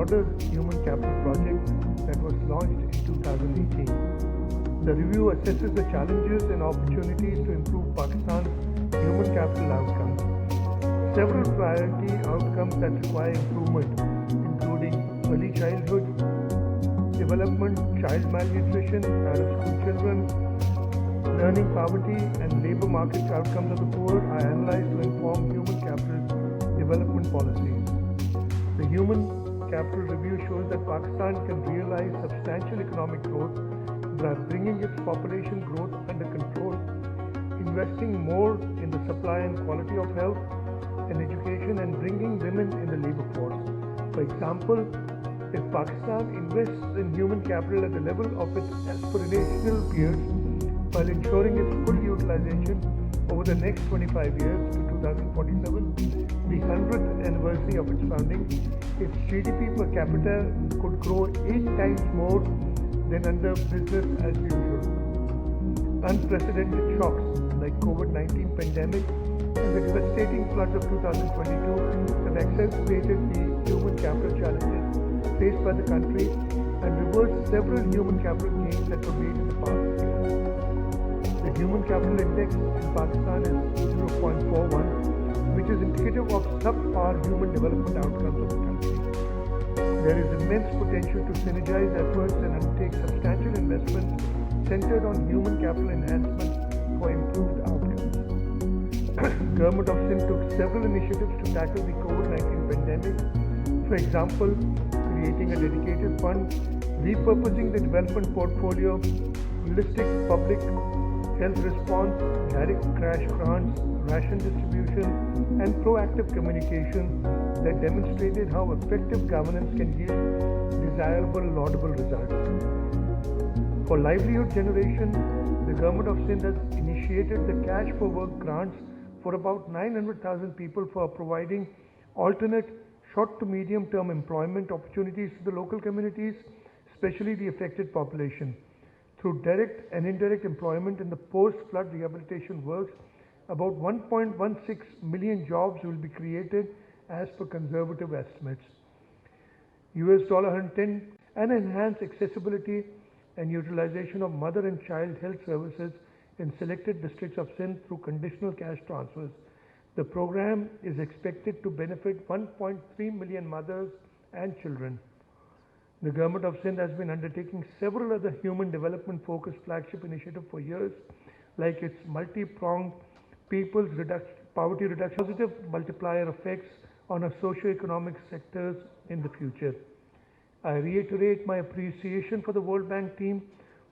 broader human capital project that was launched in 2018. The review assesses the challenges and opportunities to improve Pakistan's human capital outcomes. Several priority outcomes that require improvement, including early childhood development, child malnutrition, out-of-school children, learning poverty, and labor market outcomes of the poor, are analyzed to inform human capital development policies. The Human Capital Review shows that Pakistan can realize substantial economic growth by bringing its population growth under control, investing more in the supply and quality of health and education, and bringing women in the labor force. For example, if Pakistan invests in human capital at the level of its aspirational peers while ensuring its full utilization over the next 25 years to 2047, the 100th anniversary of its founding, its GDP per capita could grow 8 times more than under business as usual. Unprecedented shocks like COVID-19 pandemic and the devastating floods of 2022 have exacerbated the human capital challenges faced by the country and reversed several human capital gains that were made in the past years. The Human Capital Index in Pakistan is 0.41, which is indicative of subpar human development outcomes of the country. There is immense potential to synergize efforts and undertake substantial investments centered on human capital enhancement for improved outcomes. Government of Sindh took several initiatives to tackle the COVID-19 pandemic. For example, creating a dedicated fund, repurposing the development portfolio, holistic public health response, direct cash grants, ration distribution, and proactive communication that demonstrated how effective governance can yield desirable, laudable results. For livelihood generation, the Government of Sindh has initiated the Cash for Work grants for about 900,000 people for providing alternate short to medium term employment opportunities to the local communities, especially the affected population. Through direct and indirect employment in the post-flood rehabilitation works, about 1.16 million jobs will be created as per conservative estimates. $110 and enhance accessibility and utilization of mother and child health services in selected districts of Sindh through conditional cash transfers. The program is expected to benefit 1.3 million mothers and children. The Government of Sindh has been undertaking several other human development focused flagship initiatives for years, like its multi-pronged poverty reduction, positive multiplier effects on our socio-economic sectors in the future. I reiterate my appreciation for the World Bank team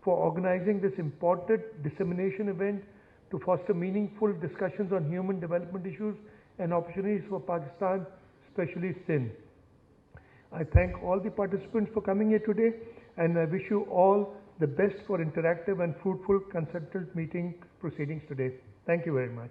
for organizing this important dissemination event to foster meaningful discussions on human development issues and opportunities for Pakistan, especially Sindh. I thank all the participants for coming here today, and I wish you all the best for interactive and fruitful consultant meeting proceedings today. Thank you very much.